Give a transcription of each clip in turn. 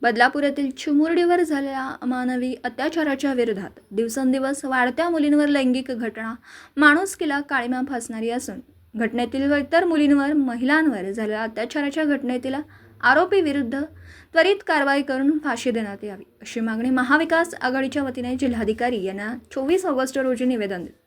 बदलापूर येथील चिमुरडीवर झालेल्या अमानवी अत्याचाराच्या विरोधात दिवसेंदिवस वाढत्या मुलींवर लैंगिक घटना माणुसकीला काळीमा फासणारी असून घटनेतील व इतर मुलींवर महिलांवर झालेल्या अत्याचाराच्या घटनेतील आरोपी विरुद्ध त्वरित कारवाई करून फाशी देण्यात यावी अशी मागणी महाविकास आघाडीच्या वतीने जिल्हाधिकारी यांना 24 ऑगस्ट रोजी निवेदन दिले।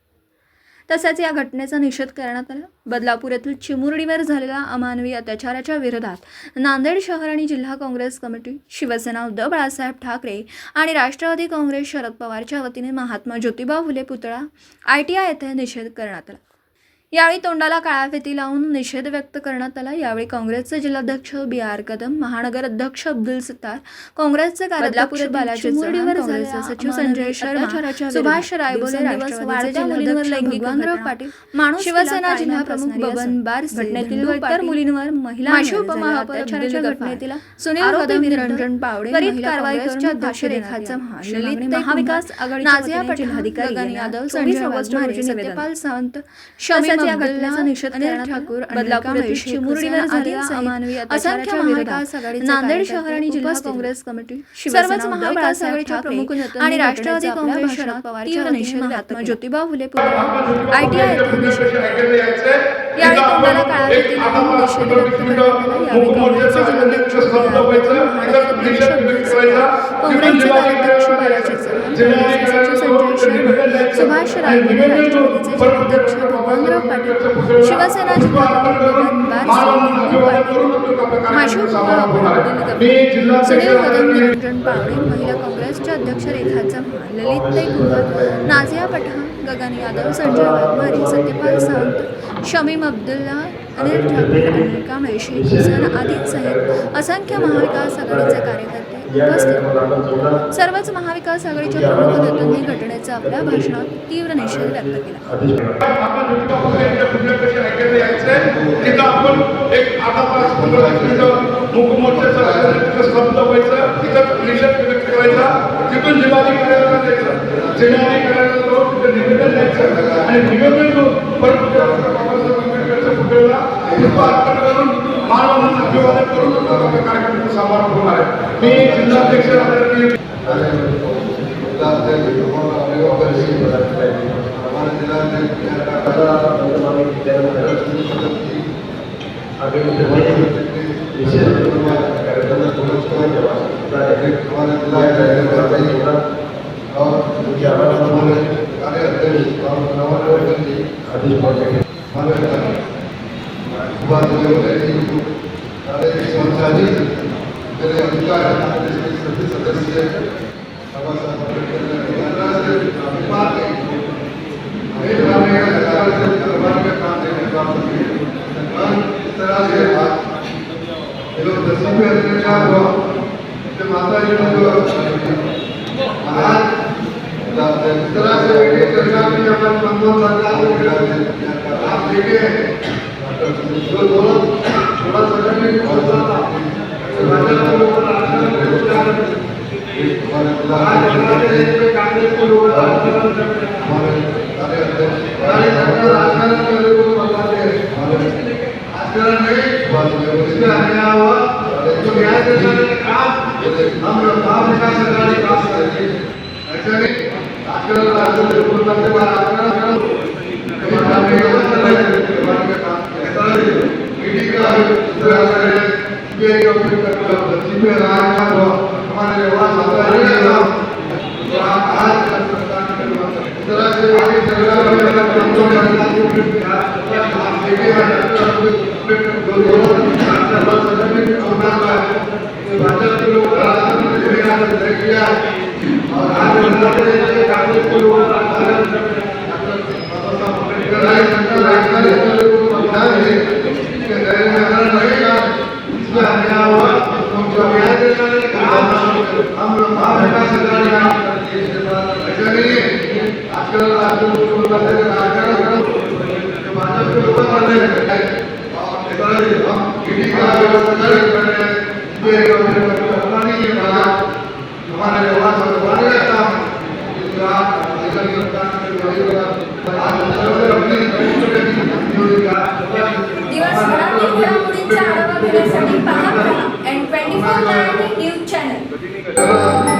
तसेच या घटनेचा निषेध करण्यात आला। बदलापूर येथील चिमुरडीवर झालेल्या अमानवी अत्याचाराच्या विरोधात नांदेड शहर आणि जिल्हा काँग्रेस कमिटी, शिवसेना उद्धव बाळासाहेब ठाकरे आणि राष्ट्रवादी काँग्रेस शरद पवारच्या वतीने महात्मा ज्योतिबा फुले पुतळा ITI येथे निषेध करण्यात आला। यावेळी तोंडाला काळा फिती लावून निषेध व्यक्त करण्यात आला। यावेळी काँग्रेसचे जिल्हाध्यक्ष BR कदम, महानगर अध्यक्ष अब्दुल सत्तार, काँग्रेसचे कार्याध्यक्ष बालाजी चिमुरडीवर झालेल्या सचिव संजय शर्मा, सुभाष रायबोले, वाढत्या मुलींवर लैंगिक पाटील, शिवसेना जिल्हा प्रमुख बबन बारसे, घटनेतील व इतर मुलींवर महिलांवर उपमहापौराच्या घटनेतील सुनील कदम, निरंजन पावडे, त्वरित कारवाई करून फाशी रेखाचा महाविकास आघाडीच्या जिल्हाधिकारी यादव, 26 ऑगस्ट रोजी सत्यपाल सावंत, शमी या घटनेचा निषेध करण्यात ठाकूर, बदलापूर येथील चिमुरडीवर झालेल्या अमानवी अत्याचाराच्या विरोधात नांदेड शहर आणि जिल्हा काँग्रेस कमिटी, सर्वच महाविकास आघाडीच्या प्रमुख आणि राष्ट्रवादी काँग्रेस शरद पवारच्या वतीने महात्मा ज्योतिबा फुले पुतळा ITI येथे निषेध यावेळी तोंडाला काळा फिती लावून निषेध व्यक्त करण्यात आला। यावेळी काँग्रेसचे जिल्हाध्यक्ष महानगर अध्यक्ष अब्दुल सत्तार, काँग्रेसचे कार्याध्यक्ष बालाजी चिमुरडीवर सचिव संजय शर्मा, सुभाष रायबोले, राष्ट्रवादीचे जिल्हाध्यक्ष बबनराव पाटील, शिवसेना जिल्हा प्रमुख बबन बारसे, माजी उपमहापौर सुनील कदम, निरंजन पावडे, महिला काँग्रेसच्या अध्यक्ष रेखा चव्हाण, ललिताई कुंभार, नाझिया पठाण, गगन यादव, संजय वाघमारे, सत्यपाल सावंत, शमीम अब्दुल्ला, अनिल ठाकूर, अनिल कामेशी, हुसेन आदींसहित असंख्य महाविकास आघाडीचे कार्यकर्ते उपस्थित। सर्वच महाविकास आघाडीच्या प्रमुख नेत्यांनी घटनेचा आपल्या भाषणात तीव्र निषेध व्यक्त केला। दिवसभरातील घडामोडींचा आढावा घेण्यासाठी पहा N24 मराठी न्यूज चॅनल। कशाला